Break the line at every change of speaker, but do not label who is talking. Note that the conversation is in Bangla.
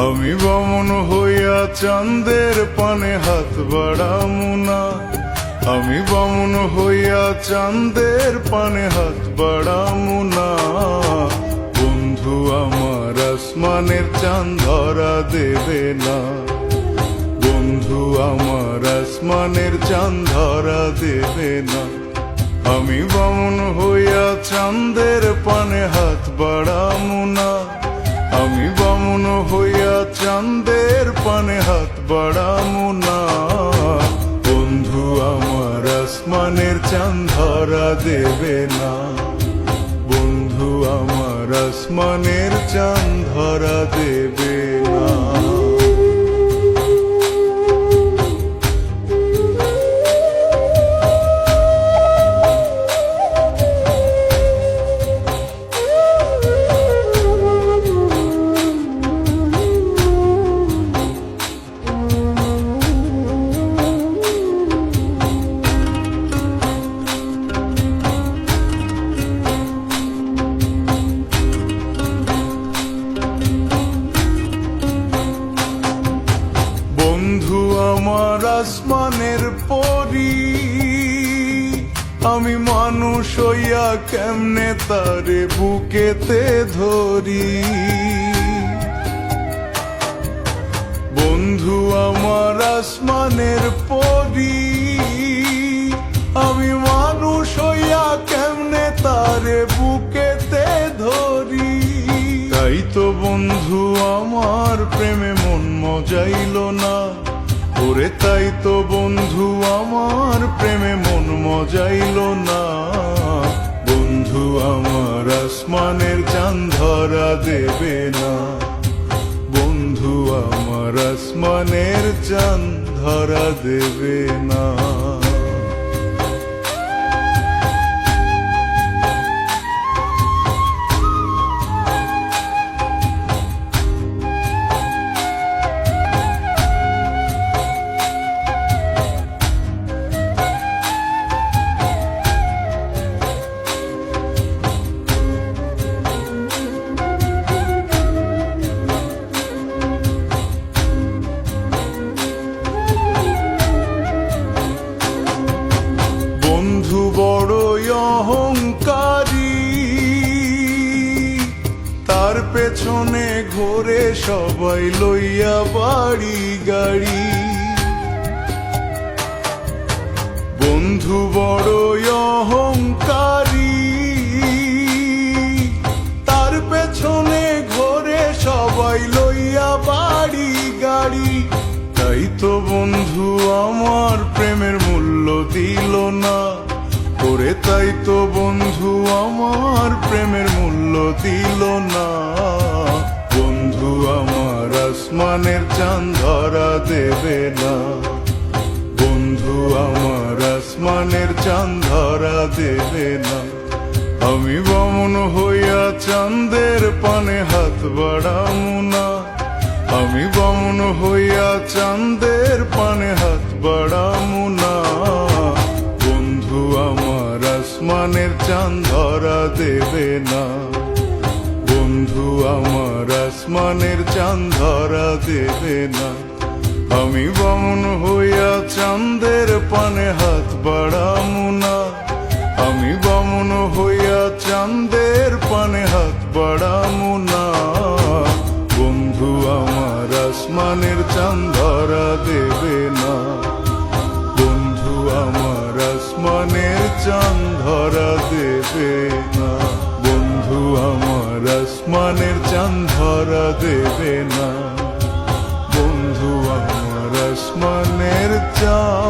আমি বামন হইয়া চাঁদের পানে হাত বাড়ামু না, আমি বামন হইয়া চাঁদের পানে হাত বাড়ামু না। বন্ধু আমার আসমানের চাঁদ ধরা দেবে না, বন্ধু আমার আসমানের চাঁদ ধরা দেবে না। আমি বামন হইয়া চাঁদের পানে হাত বাড়ামু না, আমি বামন হইয়া চাঁদের পানে হাত বাড়ামু না। বন্ধু আমার আসমানের চাঁদ ধরা দেবে না, বন্ধু আমার আসমানের চাঁদ ধরা দেবে না। বন্ধু আমার আসমানের পরি, আমি মানুষ হইয়া কেমনে তারে বুকেতে ধরি। বন্ধু আমার আসমানের পরি, আমি মানুষ হইয়া কেমনে তারে বুকেতে ধরি। তাই তো বন্ধু আমার প্রেমে মন মজাইল না, ওরে তাই তো বন্ধু আমার প্রেমে মন মজাইল না। বন্ধু আমার আসমানের চাঁদ ধরা দেবে না, বন্ধু আমার আসমানের চাঁদ ধরা দেবে না। বন্ধু বড়ই অহংকারী, তার পেছনে ঘোরে সবাই লইয়া বাড়ি গাড়ি। বন্ধু বড়ই অহংকারী, তার পেছনে ঘোরে সবাই লইয়া বাড়ি গাড়ি। তাই তো বন্ধু আমার প্রেমের মূল্য দিল না, ওরে তাই তো বন্ধু আমার প্রেমের মূল্য দিল না। বন্ধু আমার আসমানের চাঁদ ধরা দেবে না, বন্ধু আমার আসমানের চাঁদ ধরা দেবে না। আমি বামন হইয়া চাঁদের পানে হাত বাড়ামু না, আমি বামন হইয়া চাঁদের পানে হাত বাড়ামু না। বন্ধু আমার আসমানের চাঁদ ধরা দেবে না, বন্ধু আমার আসমানের চাঁদ ধরা দেবে না। আমি বামন হইয়া চাঁদের পানে হাত বাড়ামু না, আমি বামন হইয়া চাঁদের পানে হাত বাড়ামু না। বন্ধু আমার আসমানের চাঁদ ধরা দেবে না, বন্ধু আমার আসমানের চাঁদ ধরা দেবে না, বন্ধু আমার আসমানের চাঁদ ধরা দেবে না, বন্ধু আমার আসমানের চাঁদ